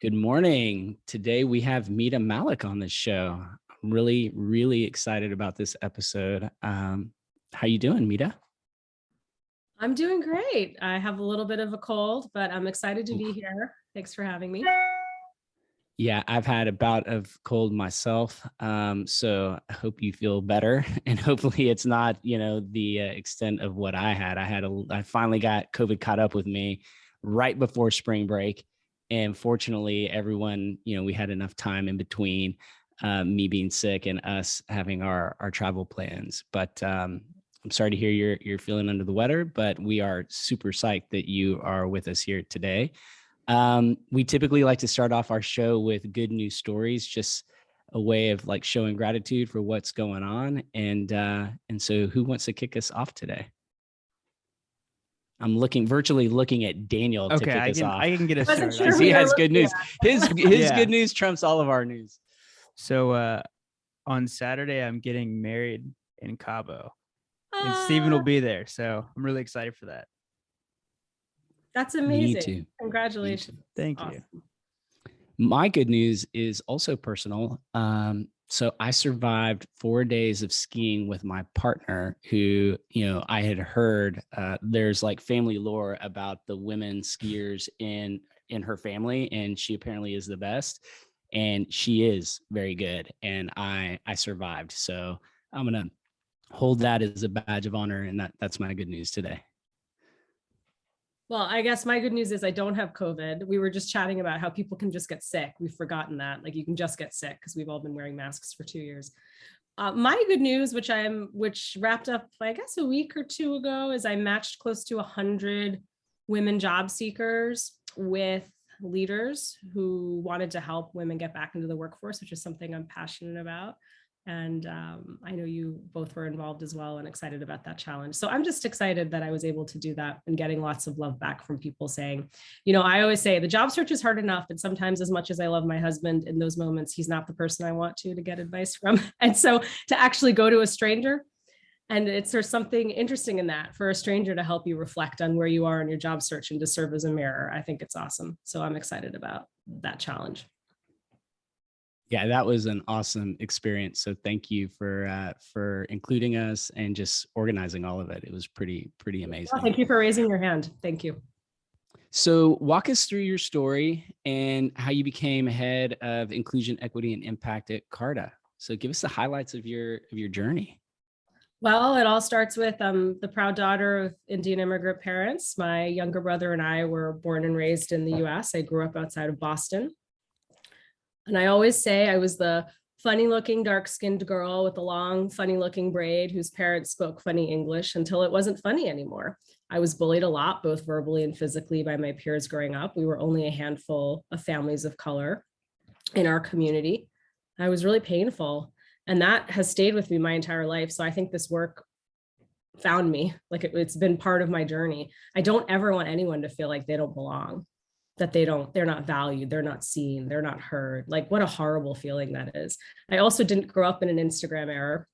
Good morning. Today we have Mita Mallick on the show. I'm really excited about this episode. How you doing, Mita? I'm doing great. I have a little bit of a cold, but I'm excited to be here. Thanks for having me. Yeah, I've had a bout of cold myself, so I hope you feel better, and hopefully it's not, the extent of what I had. I finally got COVID caught up with me right before spring break, and fortunately, everyone, we had enough time in between me being sick and us having our travel plans. But I'm sorry to hear you're feeling under the weather, but we are super psyched that you are with us here today. We typically like to start off our show with good news stories, just a way of like showing gratitude for what's going on. And so who wants to kick us off today? I'm virtually looking at Daniel to kick us off. I can get us started. Because he has good news. His good news trumps all of our news. So on Saturday, I'm getting married in Cabo. And Steven will be there. So I'm really excited for that. That's amazing. Me too. Congratulations. Thank you. My good news is also personal. So I survived 4 days of skiing with my partner who, I had heard there's like family lore about the women skiers in her family, and she apparently is the best, and she is very good. And I survived. So I'm going to hold that as a badge of honor. And that's my good news today. Well, I guess my good news is I don't have COVID. We were just chatting about how people can just get sick. We've forgotten that. Like you can just get sick because we've all been wearing masks for 2 years. My good news, which wrapped up, I guess, a week or two ago, is I matched close to 100 women job seekers with leaders who wanted to help women get back into the workforce, which is something I'm passionate about. And I know you both were involved as well and excited about that challenge. So I'm just excited that I was able to do that and getting lots of love back from people saying, I always say the job search is hard enough. And sometimes, as much as I love my husband, in those moments, he's not the person I want to get advice from. And so to actually go to a stranger, and there's something interesting in that, for a stranger to help you reflect on where you are in your job search and to serve as a mirror. I think it's awesome. So I'm excited about that challenge. Yeah, that was an awesome experience. So thank you for including us and just organizing all of it. It was pretty amazing. Well, thank you for raising your hand. Thank you. So walk us through your story and how you became head of inclusion, equity, and impact at Carta. So give us the highlights of your journey. Well, it all starts with the proud daughter of Indian immigrant parents. My younger brother and I were born and raised in the US. I grew up outside of Boston. And I always say I was the funny looking, dark skinned girl with a long, funny looking braid whose parents spoke funny English until it wasn't funny anymore. I was bullied a lot, both verbally and physically, by my peers growing up. We were only a handful of families of color in our community. I was really painful. And that has stayed with me my entire life. So I think this work found me. Like it's been part of my journey. I don't ever want anyone to feel like they don't belong, that they're not valued, they're not seen, they're not heard. Like what a horrible feeling that is. I also didn't grow up in an Instagram era.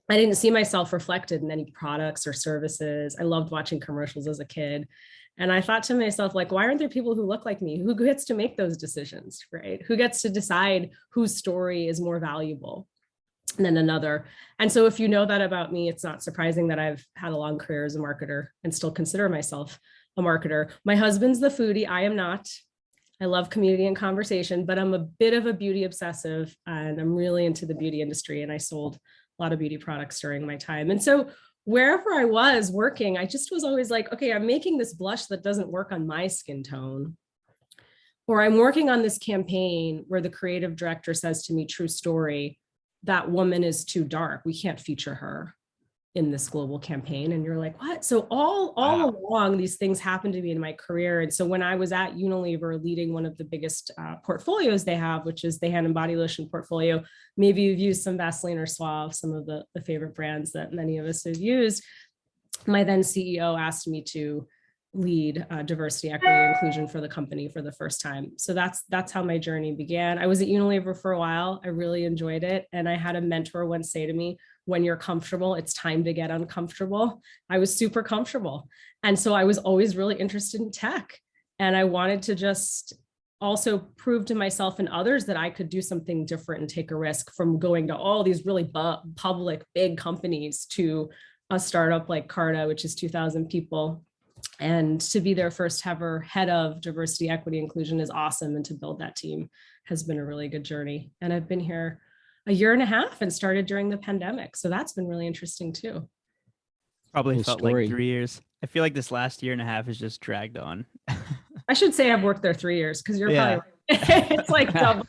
I didn't see myself reflected in any products or services. I loved watching commercials as a kid. And I thought to myself, like, why aren't there people who look like me? Who gets to make those decisions, right? Who gets to decide whose story is more valuable than another? And so if you know that about me, it's not surprising that I've had a long career as a marketer and still consider myself a marketer. My husband's the foodie. I am not. I love community and conversation, but I'm a bit of a beauty obsessive and I'm really into the beauty industry. And I sold a lot of beauty products during my time. And so wherever I was working, I just was always like, okay, I'm making this blush that doesn't work on my skin tone. Or I'm working on this campaign where the creative director says to me, true story, that woman is too dark. We can't feature her in this global campaign. And you're like, what? So all along, these things happened to me in my career. And so when I was at Unilever leading one of the biggest portfolios they have, which is the hand and body lotion portfolio, maybe you've used some Vaseline or Suave, some of the favorite brands that many of us have used. My then CEO asked me to lead diversity, equity, and inclusion for the company for the first time. So that's how my journey began. I was at Unilever for a while. I really enjoyed it. And I had a mentor once say to me, when you're comfortable, it's time to get uncomfortable. I was super comfortable. And so I was always really interested in tech. And I wanted to just also prove to myself and others that I could do something different and take a risk, from going to all these really public big companies to a startup like Carta, which is 2,000 people. And to be their first ever head of diversity, equity, inclusion is awesome. And to build that team has been a really good journey. And I've been here a year and a half and started during the pandemic. So that's been really interesting too. Probably Cool felt story. like 3 years. I feel like this last year and a half has just dragged on. I should say I've worked there 3 years, because you're Yeah. probably right. It's like double.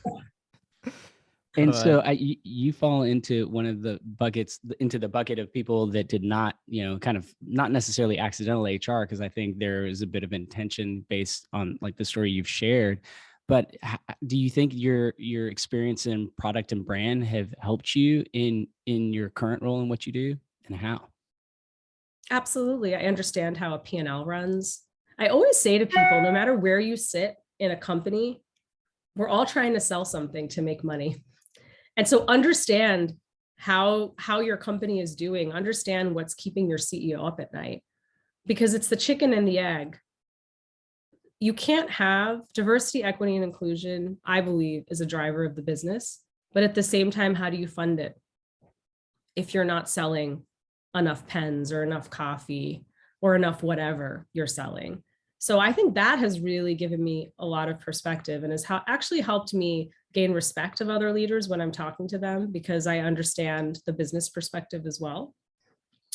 And so you fall into one of the buckets, into the bucket of people that did not, kind of not necessarily accidental HR, because I think there is a bit of intention based on like the story you've shared. But do you think your experience in product and brand have helped you in your current role and what you do, and how? Absolutely. I understand how a P&L runs. I always say to people, no matter where you sit in a company, we're all trying to sell something to make money. And so understand how your company is doing, understand what's keeping your CEO up at night, because it's the chicken and the egg. You can't have diversity, equity, and inclusion, I believe, is a driver of the business. But at the same time, how do you fund it if you're not selling enough pens or enough coffee or enough whatever you're selling? So I think that has really given me a lot of perspective, and has actually helped me gain respect of other leaders when I'm talking to them, because I understand the business perspective as well.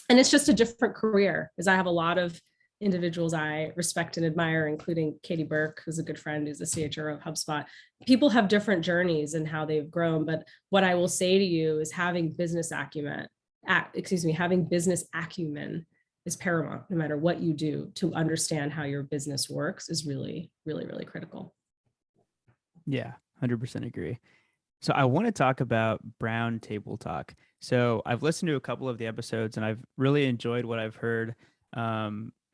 And it's just a different career, as I have a lot of individuals I respect and admire, including Katie Burke, who's a good friend, who's the CHRO of HubSpot. People have different journeys and how they've grown. But what I will say to you is having business acumen is paramount. No matter what you do, to understand how your business works is really, really, really critical. Yeah, 100% agree. So I want to talk about Brown Table Talk. So I've listened to a couple of the episodes and I've really enjoyed what I've heard.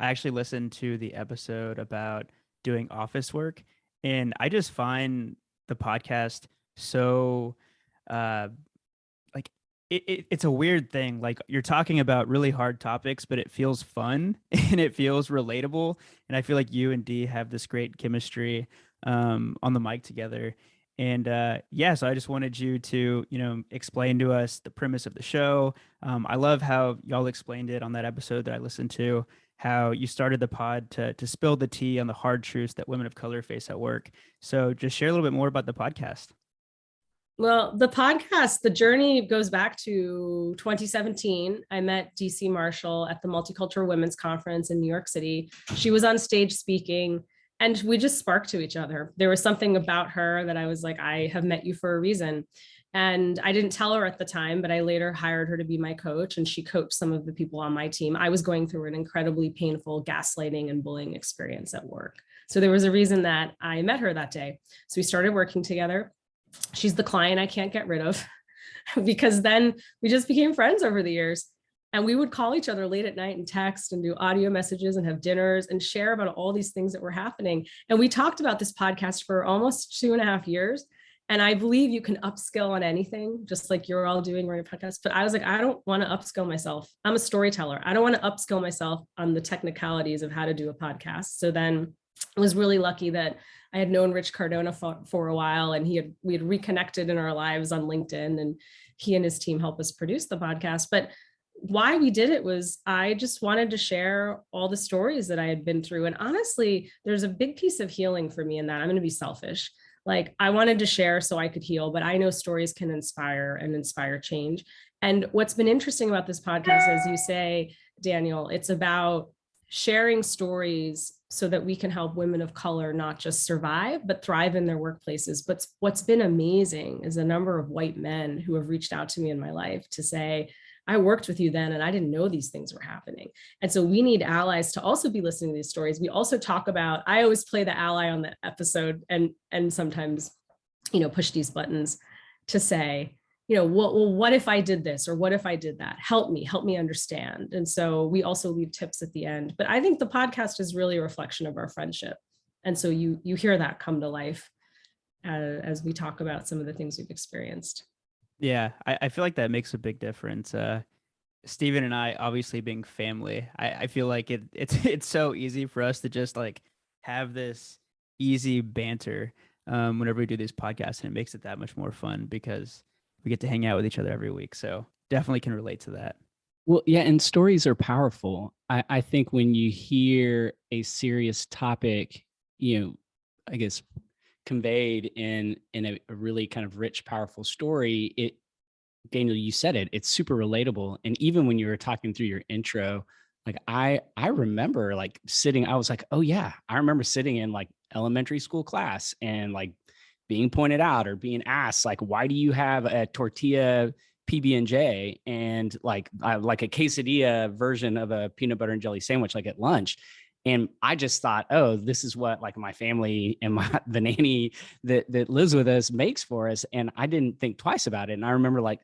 I actually listened to the episode about doing office work, and I just find the podcast so it's a weird thing. Like, you're talking about really hard topics, but it feels fun and it feels relatable. And I feel like you and Dee have this great chemistry on the mic together. And so I just wanted you to, explain to us the premise of the show. I love how y'all explained it on that episode that I listened to, how you started the pod to spill the tea on the hard truths that women of color face at work. So just share a little bit more about the podcast. Well, the podcast, the journey goes back to 2017. I met DC Marshall at the Multicultural Women's Conference in New York City. She was on stage speaking, and we just sparked to each other. There was something about her that I was like, I have met you for a reason. And I didn't tell her at the time, but I later hired her to be my coach, and she coached some of the people on my team. I was going through an incredibly painful gaslighting and bullying experience at work. So there was a reason that I met her that day. So we started working together. She's the client I can't get rid of, because then we just became friends over the years. And we would call each other late at night and text and do audio messages and have dinners and share about all these things that were happening. And we talked about this podcast for almost 2.5 years. And I believe you can upskill on anything, just like you're all doing running a podcast. But I was like, I don't want to upskill myself. I'm a storyteller. I don't want to upskill myself on the technicalities of how to do a podcast. So then I was really lucky that I had known Rich Cardona for a while, and we had reconnected in our lives on LinkedIn, and he and his team helped us produce the podcast. But why we did it was I just wanted to share all the stories that I had been through. And honestly, there's a big piece of healing for me in that. I'm going to be selfish. Like, I wanted to share so I could heal, but I know stories can inspire and inspire change. And what's been interesting about this podcast, as you say, Daniel, it's about sharing stories so that we can help women of color not just survive, but thrive in their workplaces. But what's been amazing is the number of white men who have reached out to me in my life to say, I worked with you then, and I didn't know these things were happening. And so we need allies to also be listening to these stories. We also talk about, I always play the ally on the episode, and sometimes, push these buttons to say, well, what if I did this, or what if I did that? Help me understand. And so we also leave tips at the end. But I think the podcast is really a reflection of our friendship. And so you hear that come to life as we talk about some of the things we've experienced. Yeah, I feel like that makes a big difference. Steven and I, obviously being family, I feel like it's so easy for us to just like have this easy banter. whenever we do these podcasts, and it makes it that much more fun because we get to hang out with each other every week. So definitely can relate to that. Well, yeah, and stories are powerful. I think when you hear a serious topic, I guess conveyed in a really kind of rich, powerful story, Daniel, you said it, it's super relatable. And even when you were talking through your intro, like I remember like sitting, I was like, oh yeah, I remember sitting in like elementary school class and like being pointed out or being asked, like, why do you have a tortilla PB&J and like a quesadilla version of a peanut butter and jelly sandwich, like at lunch? And I just thought, oh, this is what like my family and the nanny that lives with us makes for us. And I didn't think twice about it. And I remember like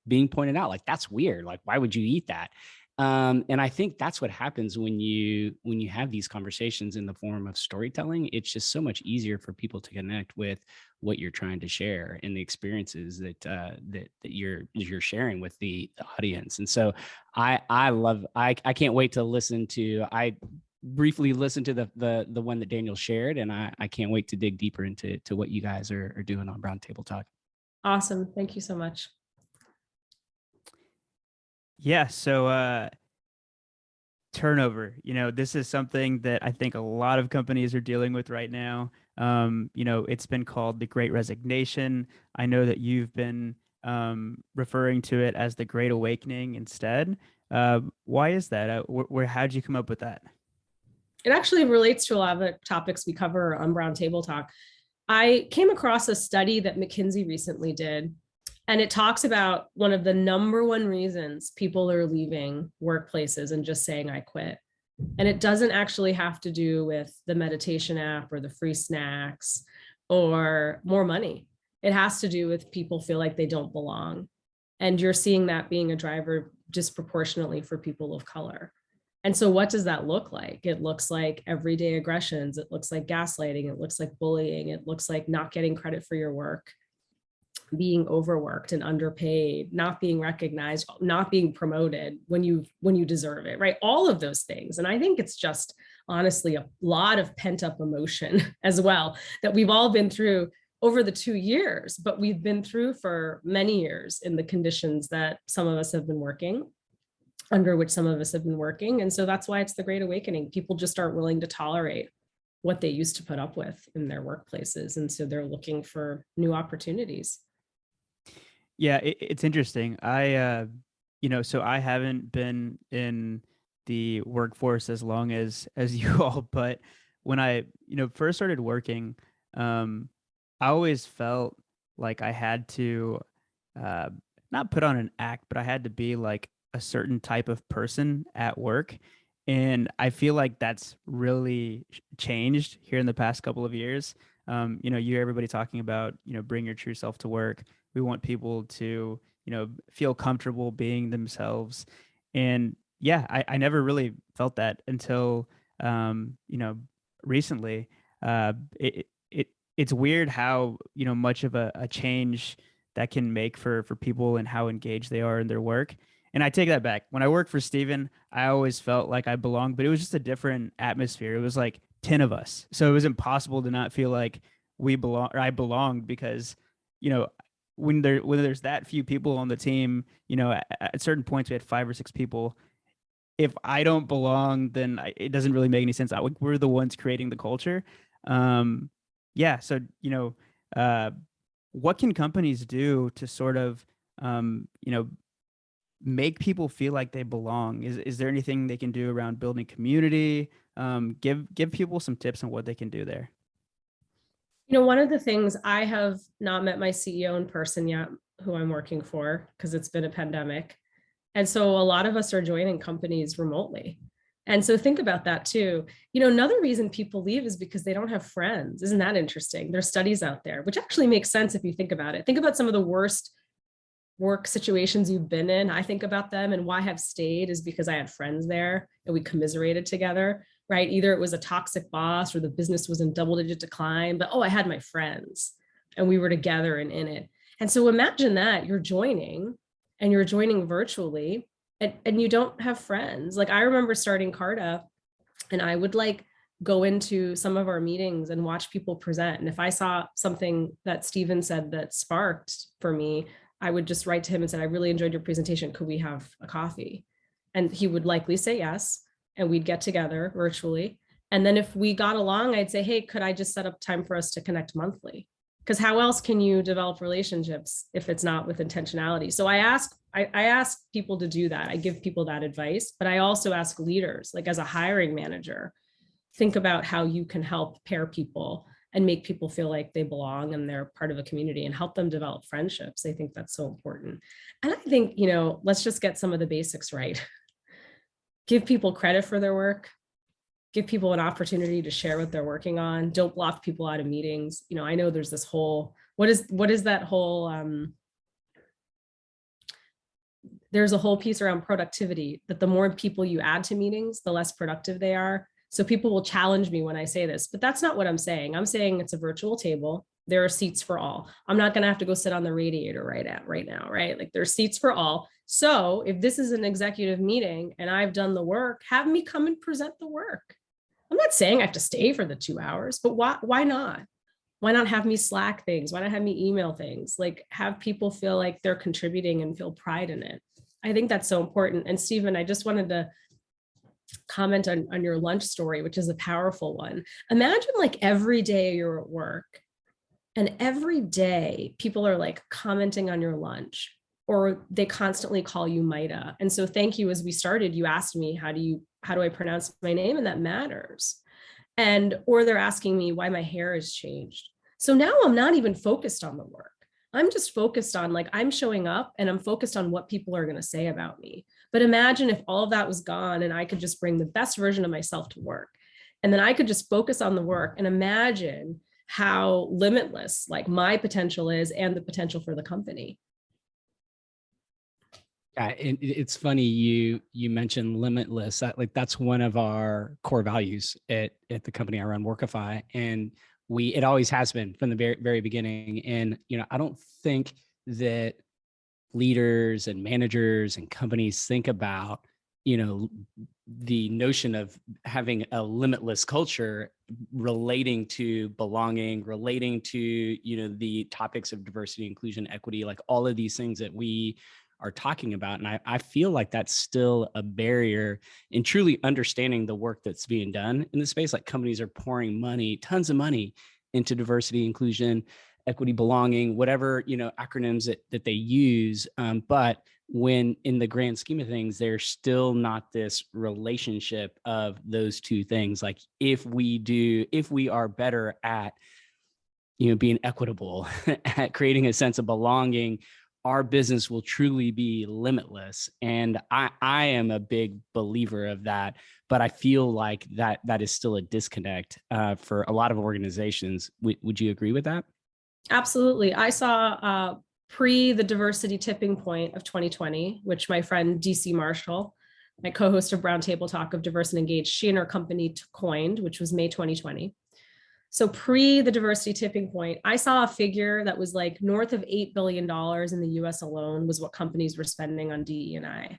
being pointed out, like, that's weird. Like, why would you eat that? And I think that's what happens when you have these conversations in the form of storytelling. It's just so much easier for people to connect with what you're trying to share and the experiences that you're sharing with the audience. And so I can't wait to listen to. I briefly listened to the one that Daniel shared, and I can't wait to dig deeper into what you guys are doing on Brown Table Talk. Awesome. Thank you so much. Yeah. So turnover, this is something that I think a lot of companies are dealing with right now. It's been called the Great Resignation. I know that you've been referring to it as the Great Awakening instead. Why is that? How'd you come up with that? It actually relates to a lot of the topics we cover on Brown Table Talk. I came across a study that McKinsey recently did, and it talks about one of the number one reasons people are leaving workplaces and just saying, I quit. And it doesn't actually have to do with the meditation app or the free snacks or more money. It has to do with people feel like they don't belong. And you're seeing that being a driver disproportionately for people of color. And so what does that look like? It looks like everyday aggressions. It looks like gaslighting. It looks like bullying. It looks like not getting credit for your work, being overworked and underpaid, not being recognized, not being promoted when you deserve it, right? All of those things. And I think it's just honestly a lot of pent up emotion as well that we've all been through over the 2 years, but we've been through for many years in the conditions that some of us have been working, under which some of us have been working. And so that's why it's the Great Awakening. People just aren't willing to tolerate what they used to put up with in their workplaces. And so they're looking for new opportunities. Yeah, it's interesting. So I haven't been in the workforce as long as you all, but when I, first started working, I always felt like I had to not put on an act, but I had to be like a certain type of person at work. And I feel like that's really changed here in the past couple of years. You hear everybody talking about, bring your true self to work. We want people to, feel comfortable being themselves. And yeah, I never really felt that until, recently. It's weird how, much of a change that can make for people and how engaged they are in their work. And I take that back. When I worked for Steven, I always felt like I belonged, but it was just a different atmosphere. It was like 10 of us. So it was impossible to not feel like we belong or I belonged because, when there's that few people on the team, at certain points we had 5 or 6 people. If I don't belong, then it doesn't really make any sense. We're the ones creating the culture. Yeah. So, what can companies do to sort of, make people feel like they belong? Is there anything they can do around building community? Give people some tips on what they can do there. One of the things, I have not met my CEO in person yet, who I'm working for, because it's been a pandemic. And so a lot of us are joining companies remotely. And so think about that too. Another reason people leave is because they don't have friends. Isn't that interesting? There's studies out there, which actually makes sense if you think about it. Think about some of the worst work situations you've been in. I think about them, and why I've stayed is because I had friends there and we commiserated together, right? Either it was a toxic boss or the business was in double-digit decline, but I had my friends and we were together and in it. And so imagine that you're joining virtually and you don't have friends. Like I remember starting Carta and I would like go into some of our meetings and watch people present. And if I saw something that Stephen said that sparked for me, I would just write to him and say, I really enjoyed your presentation. Could we have a coffee? And he would likely say yes. And we'd get together virtually. And then if we got along, I'd say, hey, could I just set up time for us to connect monthly? Because how else can you develop relationships if it's not with intentionality? So I ask people to do that. I give people that advice, but I also ask leaders, like as a hiring manager, think about how you can help pair people and make people feel like they belong and they're part of a community and help them develop friendships. I think that's so important. And I think, let's just get some of the basics right. Give people credit for their work. Give people an opportunity to share what they're working on. Don't block people out of meetings. I know there's this whole, what is that whole, there's a whole piece around productivity, that the more people you add to meetings, the less productive they are. So people will challenge me when I say this, but that's not what I'm saying. I'm saying it's a virtual table. There are seats for all. I'm not going to have to go sit on the radiator right now, right? Like there's seats for all. So if this is an executive meeting and I've done the work, have me come and present the work. I'm not saying I have to stay for the 2 hours, but why not? Why not have me Slack things? Why not have me email things? Like have people feel like they're contributing and feel pride in it. I think that's so important. And Stephen, I just wanted to comment on your lunch story, which is a powerful one. Imagine like every day you're at work and every day people are like commenting on your lunch, or they constantly call you Mita. And so thank you. As we started, you asked me, how do I pronounce my name? And that matters. Or they're asking me why my hair has changed. So now I'm not even focused on the work. I'm just focused on like, I'm showing up and I'm focused on what people are going to say about me. But imagine if all of that was gone and I could just bring the best version of myself to work. And then I could just focus on the work and imagine how limitless like my potential is and the potential for the company. Yeah, it's funny you mentioned limitless. That's one of our core values at the company I run, Workify, and it always has been from the very, very beginning. And I don't think that leaders and managers and companies think about the notion of having a limitless culture relating to belonging, relating to the topics of diversity, inclusion, equity, like all of these things that we are talking about. And I feel like that's still a barrier in truly understanding the work that's being done in the space. Like companies are pouring money, tons of money into diversity, inclusion, equity, belonging, whatever, acronyms that they use. But when in the grand scheme of things, there's still not this relationship of those two things. Like if we are better at, being equitable, at creating a sense of belonging, our business will truly be limitless. And I am a big believer of that, but I feel like that is still a disconnect for a lot of organizations. Would you agree with that? Absolutely. I saw pre the diversity tipping point of 2020, which my friend DC Marshall, my co-host of Roundtable Talk of Diverse and Engaged, she and her company coined, which was May 2020. So pre the diversity tipping point, I saw a figure that was like north of $8 billion in the US alone was what companies were spending on DE&I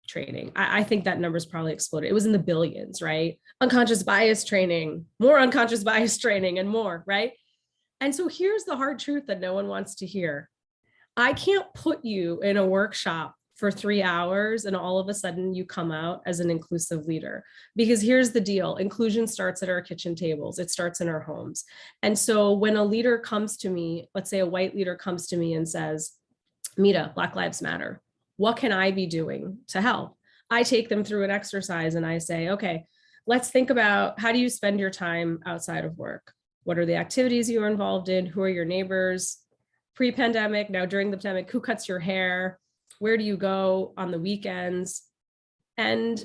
training. I think that number's probably exploded. It was in the billions, right? Unconscious bias training, more unconscious bias training and more, right? And so here's the hard truth that no one wants to hear. I can't put you in a workshop for 3 hours and all of a sudden you come out as an inclusive leader. Because here's the deal, inclusion starts at our kitchen tables, it starts in our homes. And so when a leader comes to me, let's say a white leader comes to me and says, Mita, Black Lives Matter, what can I be doing to help? I take them through an exercise and I say, okay, let's think about how do you spend your time outside of work? What are the activities you are involved in? Who are your neighbors? Pre-pandemic, now during the pandemic, who cuts your hair? Where do you go on the weekends? And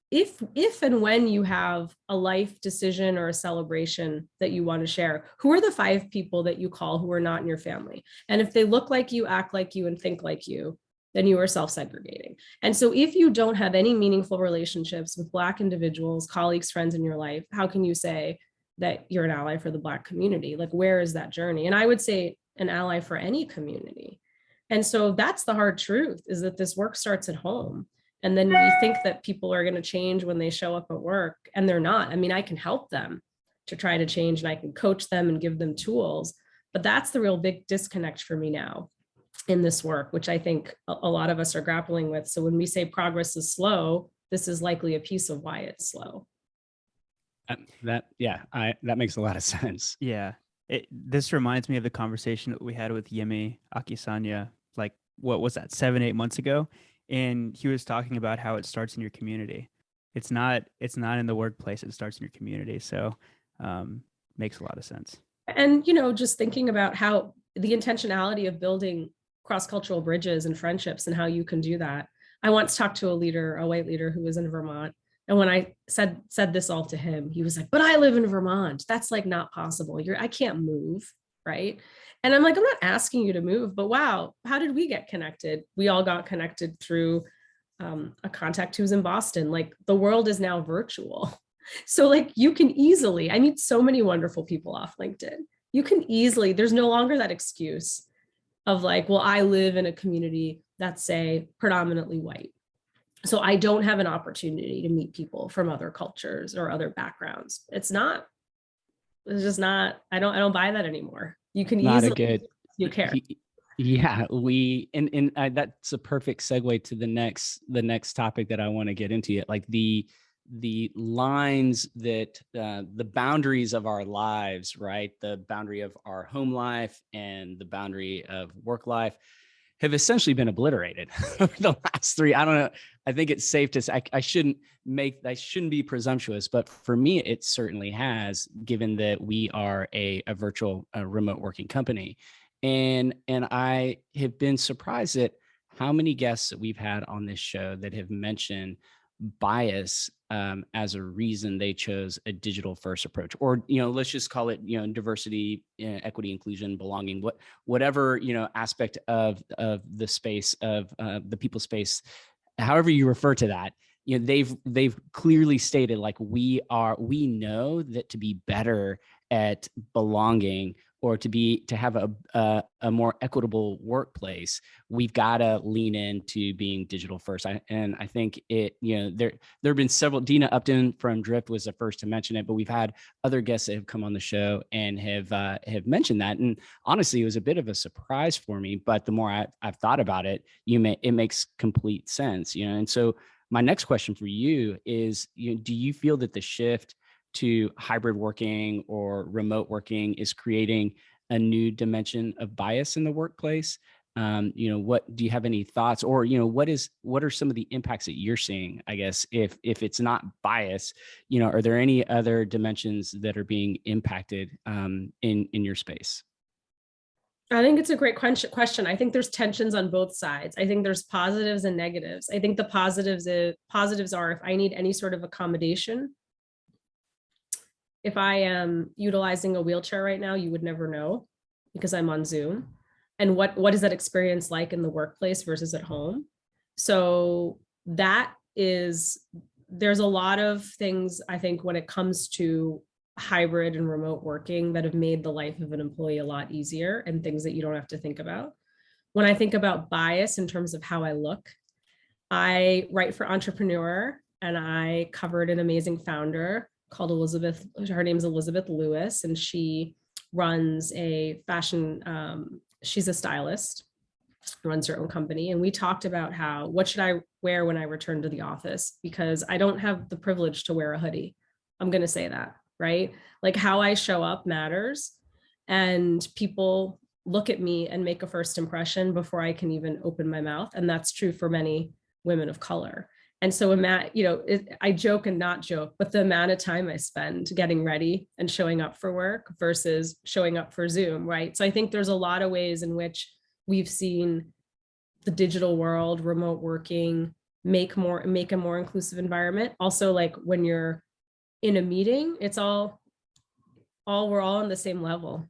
if and when you have a life decision or a celebration that you want to share, who are the 5 people that you call who are not in your family? And if they look like you, act like you, and think like you, then you are self-segregating. And so if you don't have any meaningful relationships with Black individuals, colleagues, friends in your life, how can you say that you're an ally for the Black community? Like, where is that journey? And I would say an ally for any community. And so that's the hard truth, is that this work starts at home. And then we think that people are going to change when they show up at work, and they're not. I mean, I can help them to try to change, and I can coach them and give them tools. But that's the real big disconnect for me now in this work, which I think a lot of us are grappling with. So when we say progress is slow, this is likely a piece of why it's slow. That makes a lot of sense. Yeah. This reminds me of the conversation that we had with Yemi Akisanya, like, what was that, 7-8 months ago? And he was talking about how it starts in your community. It's not in the workplace. It starts in your community. So makes a lot of sense. And, just thinking about how the intentionality of building cross-cultural bridges and friendships and how you can do that. I once talked to a white leader who was in Vermont. And when I said this all to him, he was like, but I live in Vermont. That's like not possible. I can't move, right? And I'm like, I'm not asking you to move, but wow, how did we get connected? We all got connected through a contact who's in Boston. Like, the world is now virtual. So like, you can easily, I meet so many wonderful people off LinkedIn. You can easily, there's no longer that excuse of like, well, I live in a community that's, say, predominantly white, so I don't have an opportunity to meet people from other cultures or other backgrounds. It's just not, I don't buy that anymore. You can Not easily, a good, you care. Yeah, that's a perfect segue to the next topic that I want to get into. It like the lines that the boundaries of our lives, right? The boundary of our home life and the boundary of work life have essentially been obliterated over the last 3. I don't know. I think it's safe to say I shouldn't be presumptuous, but for me, it certainly has, given that we are a virtual remote working company. And I have been surprised at how many guests that we've had on this show that have mentioned bias as a reason they chose a digital first approach, or let's just call it diversity, equity, inclusion, belonging, whatever aspect of the space of the people space, however you refer to that. They've clearly stated, like, we know that to be better at belonging, or to have a more equitable workplace, we've got to lean into being digital first. I think there have been several. Dina Upton from Drift was the first to mention it, but we've had other guests that have come on the show and have mentioned that. And honestly, it was a bit of a surprise for me. But the more I've thought about it, it makes complete sense. And so my next question for you is, do you feel that the shift to hybrid working or remote working is creating a new dimension of bias in the workplace? What do you have any thoughts, or what are some of the impacts that you're seeing? I guess if it's not bias, are there any other dimensions that are being impacted in your space? I think it's a great question. I think there's tensions on both sides. I think there's positives and negatives. I think the positives are, if I need any sort of accommodation, if I am utilizing a wheelchair right now, you would never know because I'm on Zoom. And what is that experience like in the workplace versus at home? So there's a lot of things, I think, when it comes to hybrid and remote working that have made the life of an employee a lot easier, and things that you don't have to think about. When I think about bias in terms of how I look, I write for Entrepreneur, and I covered an amazing founder called Elizabeth. Her name's Elizabeth Lewis, and she runs a fashion, she's a stylist, runs her own company. And we talked about what should I wear when I return to the office? Because I don't have the privilege to wear a hoodie. I'm going to say that, right? Like, how I show up matters. And people look at me and make a first impression before I can even open my mouth. And that's true for many women of color. And so I joke and not joke, but the amount of time I spend getting ready and showing up for work versus showing up for Zoom, right? So I think there's a lot of ways in which we've seen the digital world, remote working, make a more inclusive environment. Also, like, when you're in a meeting, it's we're all on the same level,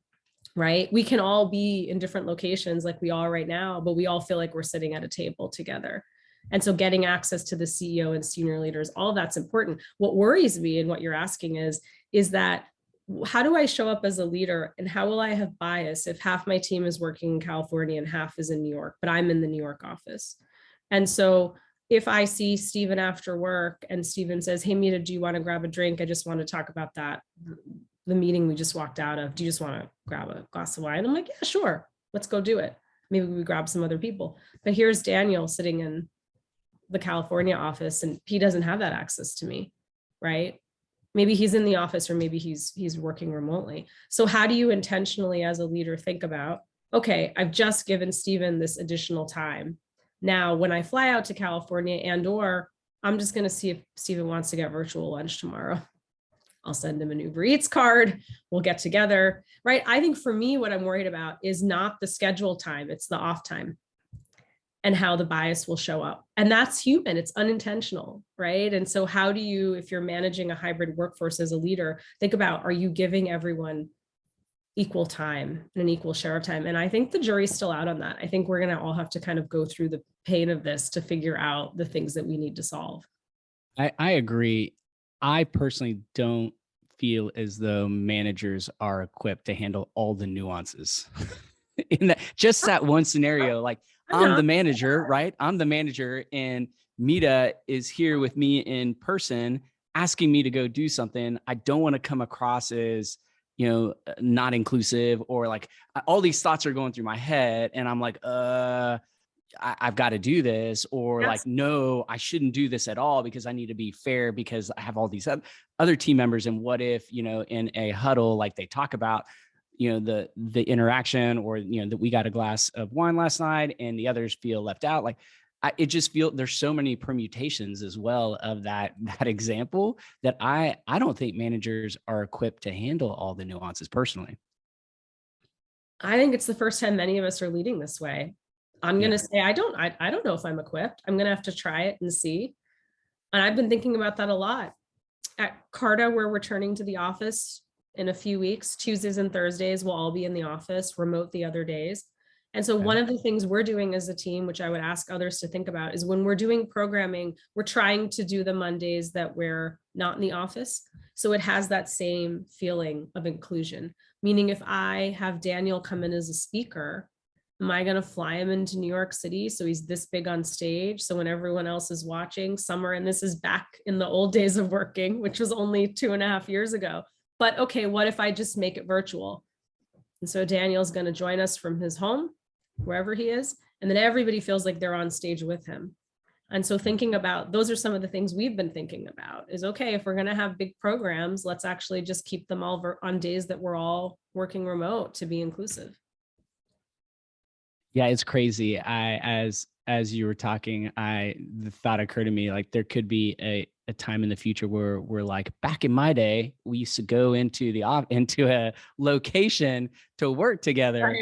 right? We can all be in different locations like we are right now, but we all feel like we're sitting at a table together. And so getting access to the CEO and senior leaders, all of that's important. What worries me, and what you're asking is that, how do I show up as a leader, and how will I have bias if half my team is working in California and half is in New York, but I'm in the New York office? And so if I see Stephen after work and Stephen says, hey, Mita, do you want to grab a drink? I just want to talk about the meeting we just walked out of. Do you just want to grab a glass of wine? I'm like, yeah, sure. Let's go do it. Maybe we grab some other people. But here's Daniel sitting in the California office, and he doesn't have that access to me, right? Maybe he's in the office, or maybe he's working remotely. So how do you intentionally as a leader think about, okay, I've just given Stephen this additional time. Now, when I fly out to California or I'm just going to see if Stephen wants to get virtual lunch tomorrow. I'll send him an Uber Eats card. We'll get together, right? I think for me, what I'm worried about is not the scheduled time, it's the off time and how the bias will show up. And that's human, it's unintentional, right? And so how do you, if you're managing a hybrid workforce as a leader, think about, are you giving everyone equal time and an equal share of time? And I think the jury's still out on that. I think we're going to all have to kind of go through the pain of this to figure out the things that we need to solve. I agree. I personally don't feel as though managers are equipped to handle all the nuances in that one scenario. Like, I'm the manager, right? I'm the manager, and Mita is here with me in person asking me to go do something. I don't want to come across as, not inclusive, or like all these thoughts are going through my head and I'm like, I've got to do this, or Yes. like, no, I shouldn't do this at all because I need to be fair because I have all these other team members. And what if, in a huddle, like they talk about, the interaction, or, that we got a glass of wine last night and the others feel left out. Like, it just feel there's so many permutations as well of that example that I don't think managers are equipped to handle all the nuances personally. I think it's the first time many of us are leading this way. I'm going to say, I don't know if I'm equipped. I'm going to have to try it and see. And I've been thinking about that a lot. At Carta, we're returning to the office in a few weeks. Tuesdays and Thursdays, we'll all be in the office, remote the other days. And so one of the things we're doing as a team, which I would ask others to think about, is when we're doing programming, we're trying to do the Mondays that we're not in the office. So it has that same feeling of inclusion. Meaning, if I have Daniel come in as a speaker, am I going to fly him into New York City so he's this big on stage? So when everyone else is watching, summer, and this is back in the old days of working, which was only 2.5 years ago. But okay, what if I just make it virtual? And so Daniel's going to join us from his home, wherever he is, and then everybody feels like they're on stage with him. And so thinking about, those are some of the things we've been thinking about, is okay, if we're going to have big programs, let's actually just keep them all on days that we're all working remote to be inclusive. Yeah, it's crazy. As you were talking, the thought occurred to me, like there could be a time in the future where we're like, back in my day, we used to go into a location to work together.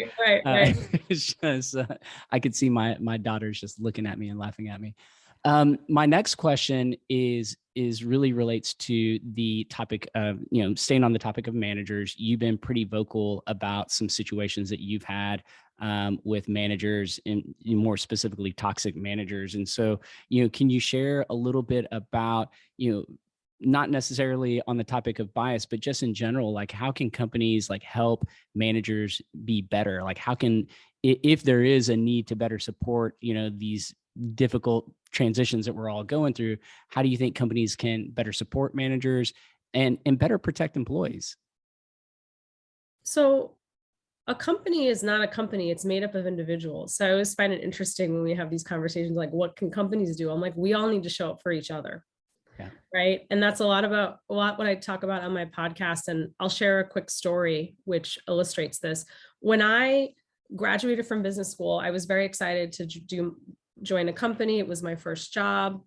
Right. It's just, I could see my daughters just looking at me and laughing at me. My next question is really relates to the topic of, staying on the topic of managers. You've been pretty vocal about some situations that you've had with managers, and more specifically toxic managers. And so, can you share a little bit about, not necessarily on the topic of bias, but just in general, like how can companies like help managers be better? Like how can, if there is a need to better support, these difficult transitions that we're all going through, how do you think companies can better support managers and better protect employees? So a company is not a company, it's made up of individuals. So I always find it interesting when we have these conversations, like, what can companies do? I'm like, we all need to show up for each other. Yeah. Right. And that's a lot what I talk about on my podcast. And I'll share a quick story which illustrates this. When I graduated from business school, I was very excited to join a company. It was my first job.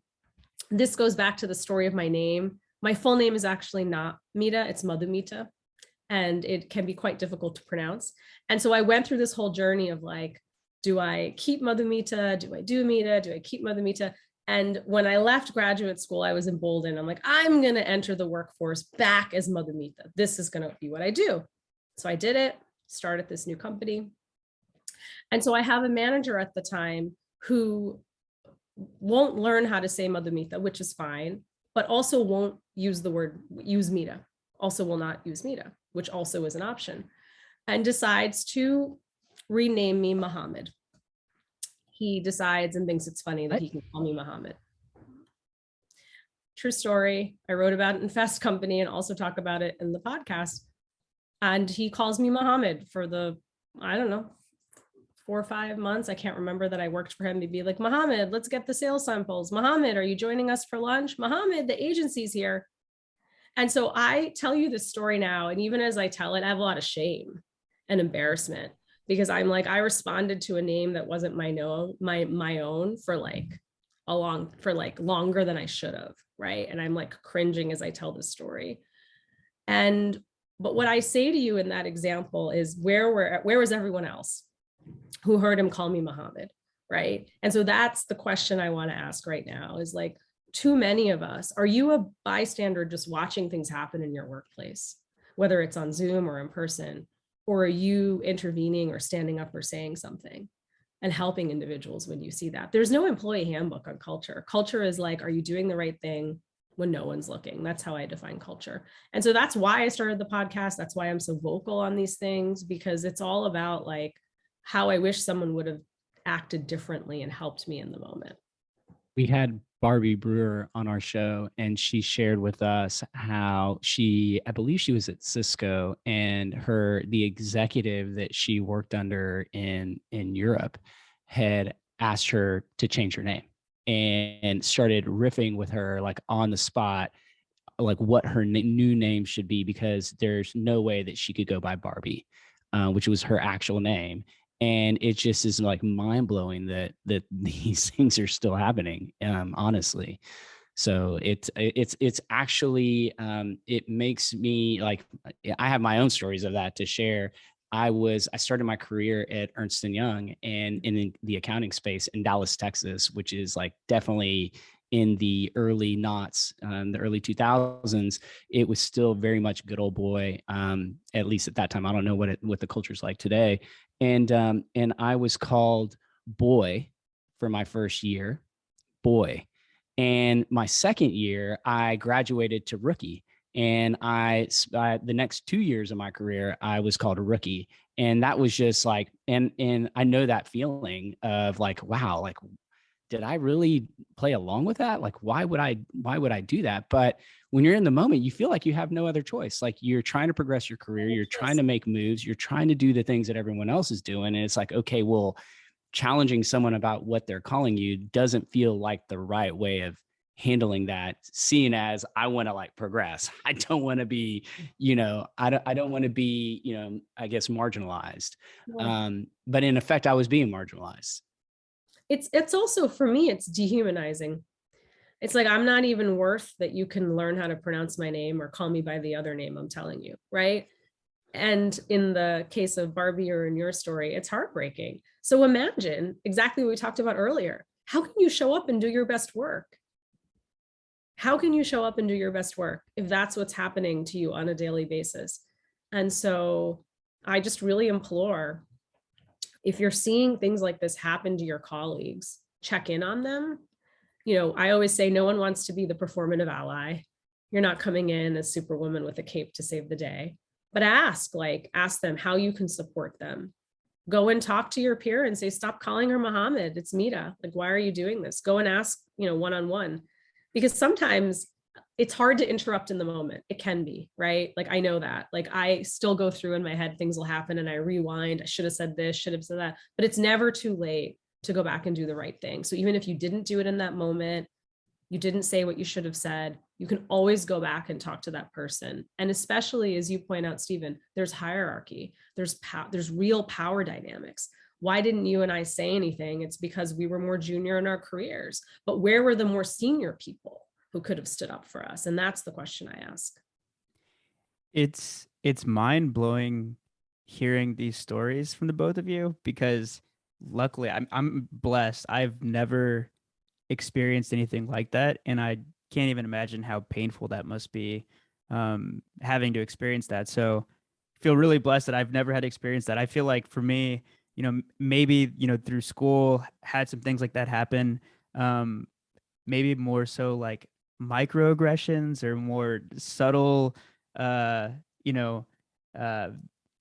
This goes back to the story of my name. My full name is actually not Mita, it's Madhumita. And it can be quite difficult to pronounce. And so I went through this whole journey of like, do I keep Madhumita? Do I do Mita? Do I keep Madhumita? And when I left graduate school, I was emboldened. I'm like, I'm going to enter the workforce back as Madhumita. This is going to be what I do. So I did it, started this new company. And so I have a manager at the time who won't learn how to say Madhumita, which is fine, but also won't use Mita, also will not use Mita, which also is an option, and decides to rename me Muhammad. He decides and thinks it's funny that he can call me Muhammad. true story. I wrote about it in Fast Company and also talk about it in the podcast. And he calls me Muhammad for the, I don't know, 4 or 5 months. I can't remember that I worked for him. He'd be like, Muhammad, let's get the sales samples. Muhammad, are you joining us for lunch? Muhammad, the agency's here. And so I tell you this story now. And even as I tell it, I have a lot of shame and embarrassment because I'm like, I responded to a name that wasn't my own for longer than I should have. Right. And I'm like cringing as I tell this story. But what I say to you in that example is where was everyone else who heard him call me Muhammad? Right. And so that's the question I want to ask right now is like, too many of us, are you a bystander just watching things happen in your workplace, whether it's on Zoom or in person, or are you intervening or standing up or saying something and helping individuals when you see that? There's no employee handbook on culture. Culture is like, are you doing the right thing when no one's looking? That's how I define culture. And so that's why I started the podcast. That's why I'm so vocal on these things, because it's all about like how I wish someone would have acted differently and helped me in the moment. We had Barbie Brewer on our show, and she shared with us how I believe she was at Cisco, and the executive that she worked under in Europe had asked her to change her name and started riffing with her like on the spot, like what her new name should be, because there's no way that she could go by Barbie, which was her actual name. And it just is like mind blowing that these things are still happening, honestly. So it's actually, it makes me like, I have my own stories of that to share. I started my career at Ernst & Young and in the accounting space in Dallas, Texas, which is like definitely in the early the early 2000s. It was still very much good old boy, at least at that time. I don't know what the culture's like today. And I was called boy for my first year, boy. And my second year, I graduated to rookie. And the next 2 years of my career, I was called a rookie. And that was just like, and I know that feeling of like, wow, like, did I really play along with that? Like, why would I do that? But when you're in the moment, you feel like you have no other choice. Like you're trying to progress your career, you're trying to make moves, you're trying to do the things that everyone else is doing. And it's like, okay, well, challenging someone about what they're calling you doesn't feel like the right way of handling that, seeing as I want to like progress. I don't want to be, I don't want to be, I guess marginalized. Yeah. But in effect, I was being marginalized. It's also, for me, it's dehumanizing. It's like, I'm not even worth that you can learn how to pronounce my name or call me by the other name I'm telling you, right? And in the case of Barbie, or in your story, it's heartbreaking. So imagine exactly what we talked about earlier. How can you show up and do your best work? How can you show up and do your best work if that's what's happening to you on a daily basis? And so I just really implore, if you're seeing things like this happen to your colleagues, check in on them. I always say no one wants to be the performative ally. You're not coming in as Superwoman with a cape to save the day, but ask them how you can support them. Go and talk to your peer and say, stop calling her Muhammad. It's Mita. Like, why are you doing this? Go and ask, one-on-one, because sometimes it's hard to interrupt in the moment. It can be, right? Like, I know that, like, I still go through in my head, things will happen and I rewind. I should have said this, should have said that, but it's never too late to go back and do the right thing. So even if you didn't do it in that moment, you didn't say what you should have said, you can always go back and talk to that person. And especially, as you point out, Stephen, there's hierarchy, there's real power dynamics. Why didn't you and I say anything? It's because we were more junior in our careers, but where were the more senior people who could have stood up for us? And that's the question I ask. It's mind-blowing hearing these stories from the both of you, because luckily I'm blessed. I've never experienced anything like that, and I can't even imagine how painful that must be, having to experience that. So I feel really blessed that I've never had to experience that. I feel like for me, maybe through school had some things like that happen, maybe more so like microaggressions or more subtle uh you know uh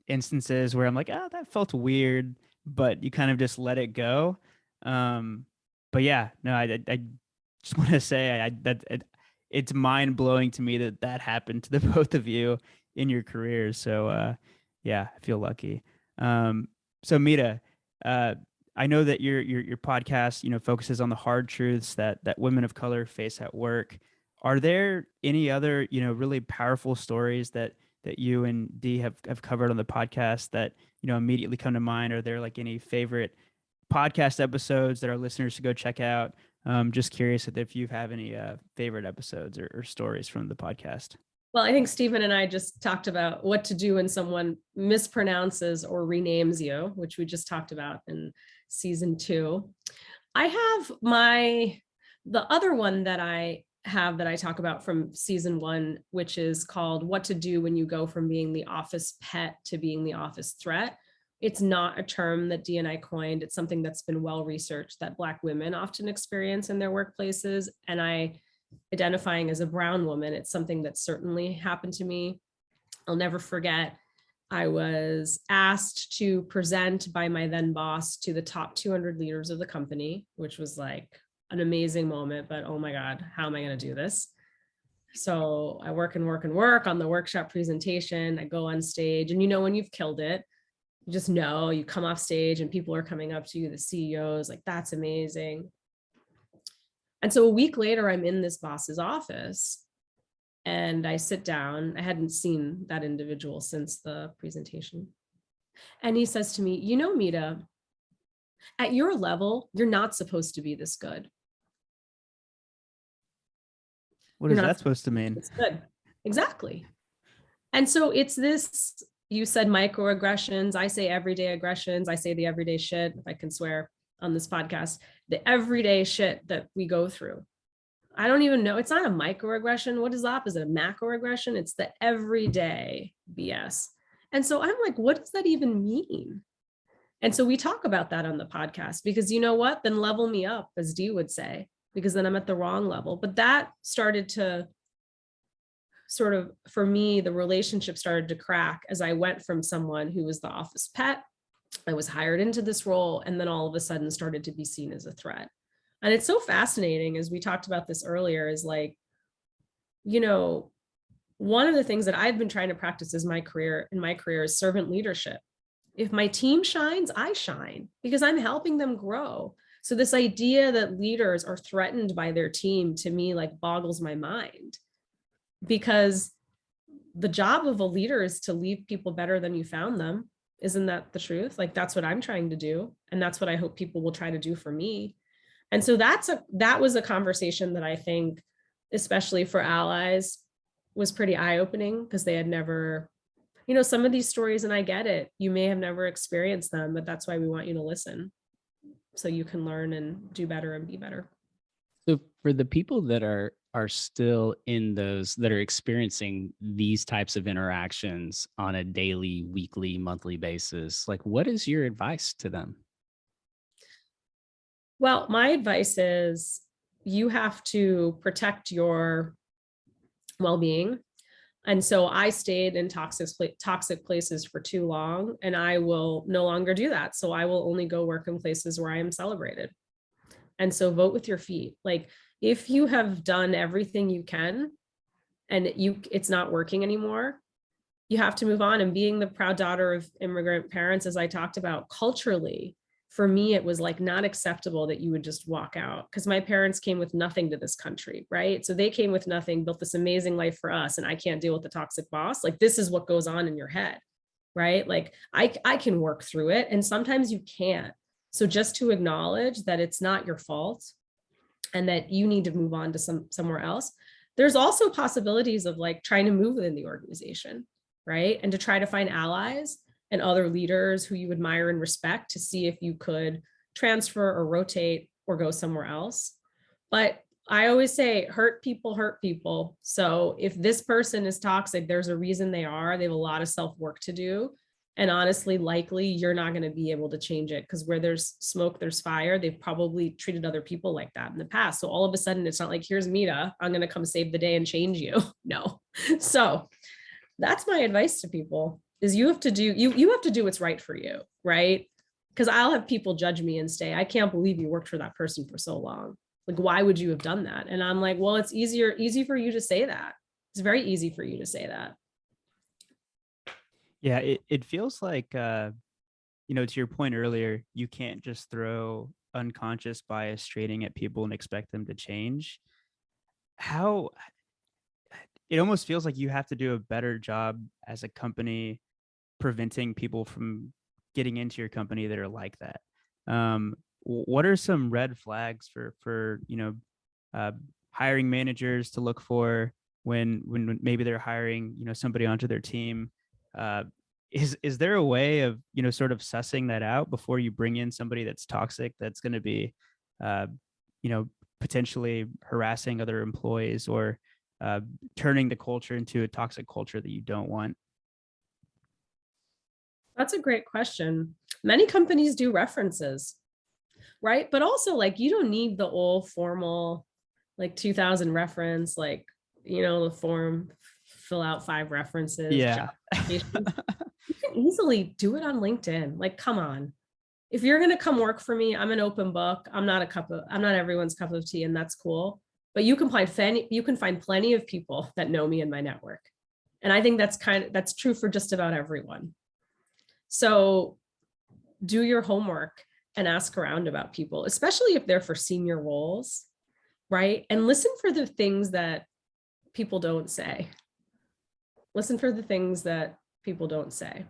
instances where I'm like, oh, that felt weird, but you kind of just let it go. But yeah, no, I just want to say that it's mind blowing to me that that happened to the both of you in your careers. So, yeah, I feel lucky. So Mita, uh, I know that your podcast, focuses on the hard truths that women of color face at work. Are there any other, really powerful stories that you and Dee have covered on the podcast that, immediately come to mind? Are there like any favorite podcast episodes that our listeners should go check out? Just curious if you have any favorite episodes or stories from the podcast. Well, I think Stephen and I just talked about what to do when someone mispronounces or renames you, which we just talked about in season 2. I have the other one that I have that I talk about from season 1, which is called What to Do When You Go From Being the Office Pet to Being the Office Threat. It's not a term that Dee and I coined. It's something that's been well researched that Black women often experience in their workplaces. And identifying as a brown woman, it's something that certainly happened to me. I'll never forget, I was asked to present by my then boss to the top 200 leaders of the company, which was like an amazing moment, but oh my God, how am I going to do this? So I work and work and work on the workshop presentation. I go on stage, and when you've killed it, you just know, you come off stage and people are coming up to you, the CEOs, like, that's amazing. And so a week later, I'm in this boss's office and I sit down. I hadn't seen that individual since the presentation. And he says to me, Mita, at your level, you're not supposed to be this good. What is that supposed to mean? It's good. Exactly. And so it's this, you said microaggressions. I say everyday aggressions. I say the everyday shit, if I can swear on this podcast, the everyday shit that we go through. I don't even know. It's not a microaggression. What is the opposite of macroaggression? It's the everyday BS. And so I'm like, what does that even mean? And so we talk about that on the podcast, because you know what? Then level me up, as Dee would say, because then I'm at the wrong level. But that started to sort of, for me, the relationship started to crack as I went from someone who was the office pet. I was hired into this role, and then all of a sudden started to be seen as a threat. And it's so fascinating, as we talked about this earlier, is like, one of the things that I've been trying to practice in my career is servant leadership. If my team shines, I shine, because I'm helping them grow. So this idea that leaders are threatened by their team, to me, like, boggles my mind, because the job of a leader is to leave people better than you found them. Isn't that the truth? Like, that's what I'm trying to do. And that's what I hope people will try to do for me. And so that was a conversation that I think, especially for allies, was pretty eye-opening, because they had never, some of these stories, and I get it, you may have never experienced them, but that's why we want you to listen, so you can learn and do better and be better. So for the people that are still in those, that are experiencing these types of interactions on a daily, weekly, monthly basis, like, what is your advice to them? Well, my advice is you have to protect your well-being. And so I stayed in toxic places for too long, and I will no longer do that. So I will only go work in places where I am celebrated. And so vote with your feet. Like, if you have done everything you can and it's not working anymore, you have to move on. And being the proud daughter of immigrant parents, as I talked about, culturally, for me, it was like not acceptable that you would just walk out, because my parents came with nothing to this country, right? So they came with nothing, built this amazing life for us, and I can't deal with the toxic boss. Like, this is what goes on in your head, right? Like, I can work through it, and sometimes you can't. So just to acknowledge that it's not your fault and that you need to move on to somewhere else. There's also possibilities of like trying to move within the organization, right? And to try to find allies and other leaders who you admire and respect, to see if you could transfer or rotate or go somewhere else. But I always say, hurt people. So if this person is toxic, there's a reason they have a lot of self-work to do. And honestly, likely you're not going to be able to change it, because where there's smoke, there's fire. They've probably treated other people like that in the past. So all of a sudden, it's not like, here's Mita, I'm going to come save the day and change you. No. So that's my advice to people, is you have to do what's right for you, right? Because I'll have people judge me and say, I can't believe you worked for that person for so long. Like, why would you have done that? And I'm like, well, it's easy for you to say that. It's very easy for you to say that. Yeah, it feels like, to your point earlier, you can't just throw unconscious bias training at people and expect them to change. How it almost feels like you have to do a better job as a company preventing people from getting into your company that are like that. What are some red flags for uh, hiring managers to look for when maybe they're hiring somebody onto their team? Uh, is there a way of sort of sussing that out before you bring in somebody that's toxic, that's going to be uh, you know potentially harassing other employees, or uh, turning the culture into a toxic culture that you don't want? That's a great question. Many companies do references, right? But also, like, you don't need the old formal, like 2000 reference, like, the form, fill out 5 references, job Yeah. applications. You can easily do it on LinkedIn. Like, come on. If you're going to come work for me, I'm an open book. I'm not everyone's cup of tea, and that's cool. But you can find plenty of people that know me in my network. And I think that's true for just about everyone. So do your homework and ask around about people, especially if they're for senior roles, right? And listen for the things that people don't say. Listen for the things that people don't say,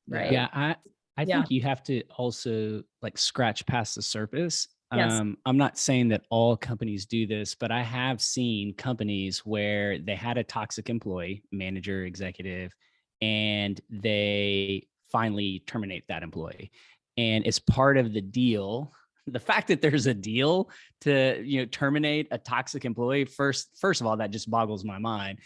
right? Yeah, I Yeah. think you have to also like scratch past the surface. Yes. I'm not saying that all companies do this, but I have seen companies where they had a toxic employee, manager, executive, and they finally terminate that employee. And it's part of the deal. The fact that there's a deal to terminate a toxic employee, first of all, that just boggles my mind.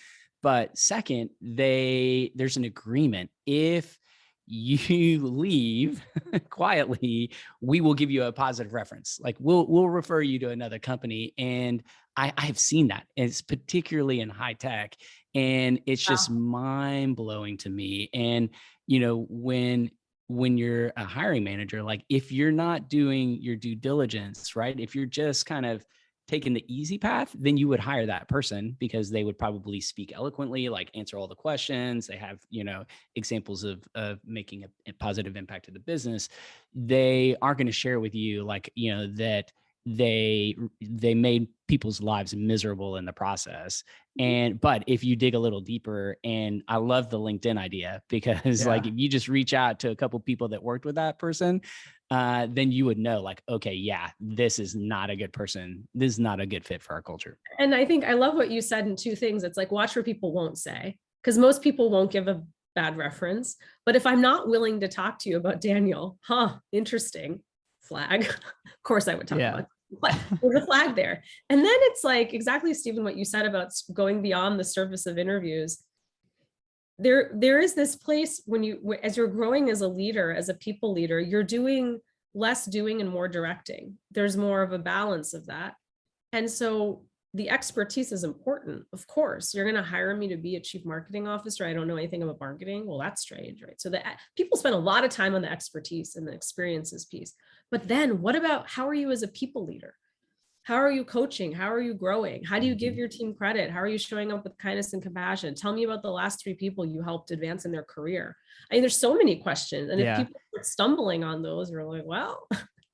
But second, there's an agreement. If you leave quietly, we will give you a positive reference. Like we'll refer you to another company. And I've seen that. And it's particularly in high tech. And it's just mind blowing to me. And when you're a hiring manager, like if you're not doing your due diligence, right? If you're just kind of taking the easy path, then you would hire that person because they would probably speak eloquently, like answer all the questions. They have, examples of making a positive impact to the business. They aren't going to share with you like, that they made people's lives miserable in the process. But if you dig a little deeper, and I love the LinkedIn idea, because like if you just reach out to a couple people that worked with that person, then you would know like, okay, yeah, this is not a good person. This is not a good fit for our culture. And I think I love what you said in 2 things. It's like, watch what people won't say, because most people won't give a bad reference. But if I'm not willing to talk to you about Daniel, interesting, flag. Of course I would talk about it. But there's a flag there. And then it's like exactly, Stephen, what you said about going beyond the surface of interviews. There is this place as you're growing as a leader, as a people leader, you're doing less doing and more directing. There's more of a balance of that. And so the expertise is important. Of course, you're going to hire me to be a chief marketing officer. I don't know anything about marketing. Well, that's strange, right? So people spend a lot of time on the expertise and the experiences piece. But then what about, how are you as a people leader? How are you coaching? How are you growing? How do you give your team credit? How are you showing up with kindness and compassion? Tell me about the last 3 people you helped advance in their career. I mean, there's so many questions. And if people are stumbling on those, we're like, well,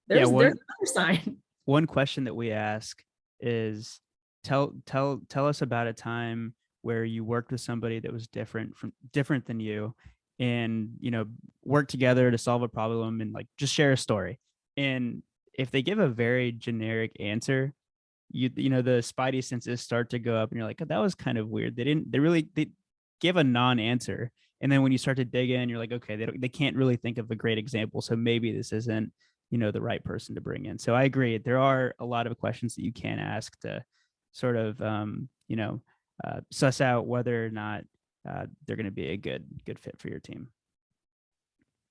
there's another sign. One question that we ask is, tell us about a time where you worked with somebody that was different than you, and worked together to solve a problem, and like just share a story. And if they give a very generic answer, the spidey senses start to go up, and you're like, oh, that was kind of weird. They give a non-answer. And then when you start to dig in, you're like, okay, they can't really think of a great example. So maybe this isn't, the right person to bring in. So I agree. There are a lot of questions that you can ask to sort of, suss out whether or not they're going to be a good fit for your team.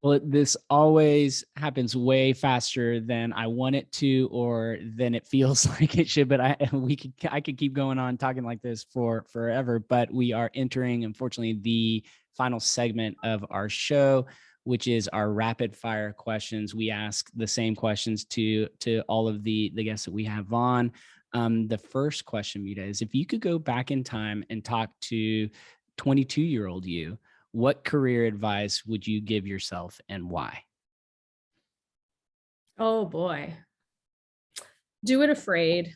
Well, this always happens way faster than I want it to, or than it feels like it should. But I could keep going on talking like this for forever. But we are entering, unfortunately, the final segment of our show, which is our rapid fire questions. We ask the same questions to all of the guests that we have on. The first question, Mita, is if you could go back in time and talk to 22-year-old you, what career advice would you give yourself and why? Oh boy. Do it afraid.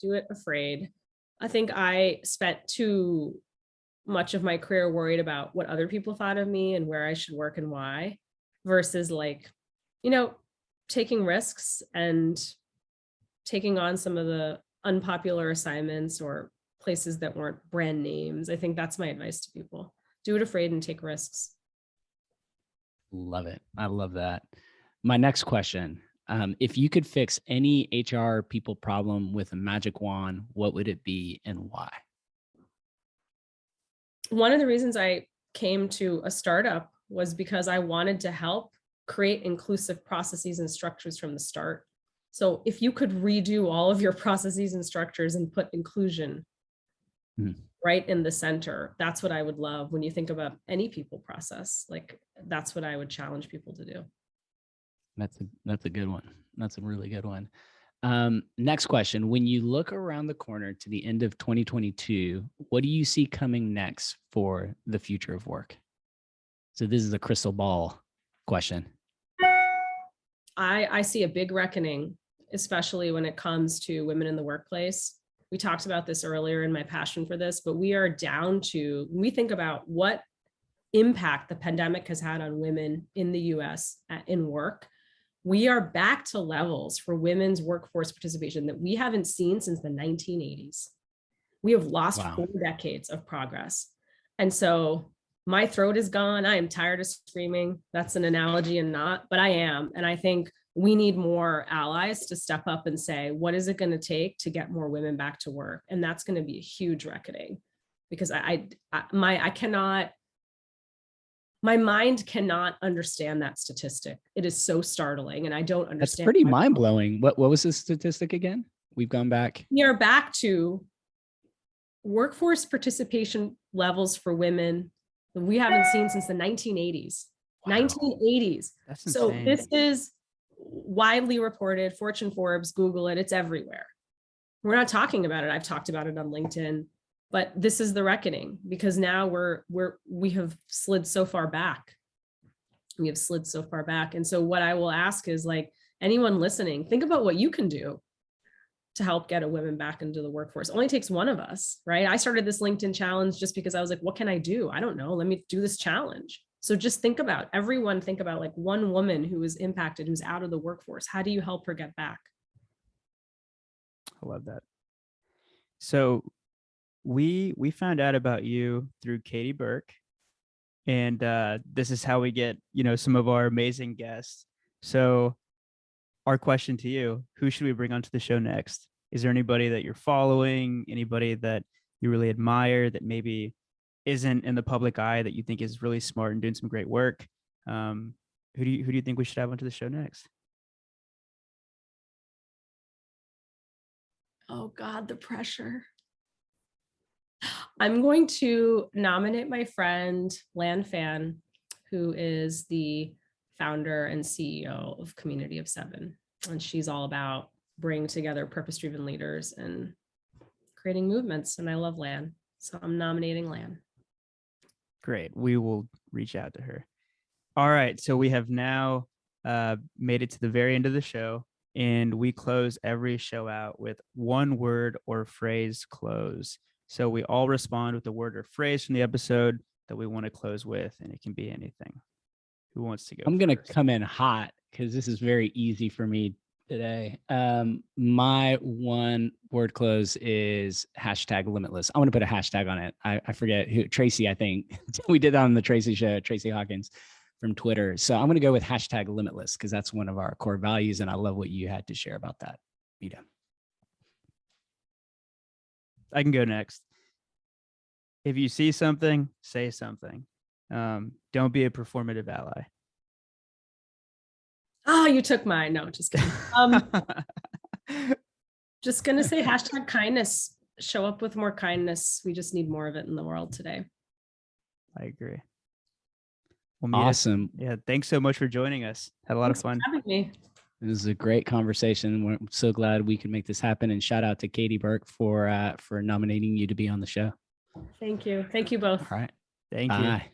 Do it afraid. I think I spent too much of my career worried about what other people thought of me and where I should work and why, versus like, you know, taking risks and taking on some of the unpopular assignments or places that weren't brand names. I think that's my advice to people. Do it afraid and take risks. Love it. I love that. My next question, if you could fix any HR people problem with a magic wand, what would it be and why? One of the reasons I came to a startup was because I wanted to help create inclusive processes and structures from the start. So if you could redo all of your processes and structures and put inclusion right in the center, that's what I would love when you think about any people process. Like, that's what I would challenge people to do. That's a good one. That's a really good one. Next question. When you look around the corner to the end of 2022, what do you see coming next for the future of work? So this is a crystal ball question. I see a big reckoning, especially when it comes to women in the workplace. We talked about this earlier in my passion for this, but we are down to, when we think about what impact the pandemic has had on women in the US in work, we are back to levels for women's workforce participation that we haven't seen since the 1980s. We have lost 4 decades of progress. And so my throat is gone. I am tired of screaming. That's an analogy and not, but I am. And I think we need more allies to step up and say, what is it going to take to get more women back to work? And that's going to be a huge reckoning, because my mind cannot understand that statistic. It is so startling, and I don't understand. That's pretty mind blowing. What was the statistic again? We've gone back. We are back to workforce participation levels for women that we haven't seen since the 1980s. Wow. 1980s. That's insane. So this is widely reported. Fortune, Forbes, Google it. It's everywhere. We're not talking about it. I've talked about it on LinkedIn. But this is the reckoning, because now we have slid so far back. We have slid so far back. And so what I will ask is, like, anyone listening, think about what you can do to help get a woman back into the workforce. It only takes one of us, right? I started this LinkedIn challenge just because I was like, what can I do? I don't know. Let me do this challenge. So just think about like one woman who is impacted, who's out of the workforce. How do you help her get back? I love that. So we found out about you through Katie Burke, and this is how we get, some of our amazing guests. So our question to you, who should we bring onto the show next? Is there anybody that you're following, anybody that you really admire that maybe isn't in the public eye that you think is really smart and doing some great work? Who do you think we should have onto the show next? Oh God, the pressure. I'm going to nominate my friend Lan Fan, who is the founder and CEO of Community of 7. And she's all about bringing together purpose-driven leaders and creating movements. And I love Lan. So I'm nominating Lan. Great. We will reach out to her. All right. So we have now made it to the very end of the show, and we close every show out with one word or phrase close. So we all respond with the word or phrase from the episode that we want to close with, and it can be anything. Who wants to go? I'm going to come in hot because this is very easy for me today. My one word close is #limitless. I want to put a hashtag on it. I forget who, Tracy, I think. We did that on the Tracy show, Tracy Hawkins from Twitter. So I'm going to go with #limitless because that's one of our core values, and I love what you had to share about that, Mita. I can go next. If you see something, say something. Don't be a performative ally. Oh, you took mine. No, just kidding. Just going to say #kindness. Show up with more kindness. We just need more of it in the world today. I agree. Well, Mita, awesome. Yeah. Thanks so much for joining us. Had a lot of fun. Thanks for having me. It was a great conversation. We're so glad we could make this happen. And shout out to Katie Burke for nominating you to be on the show. Thank you. Thank you both. All right. Thank you. Bye.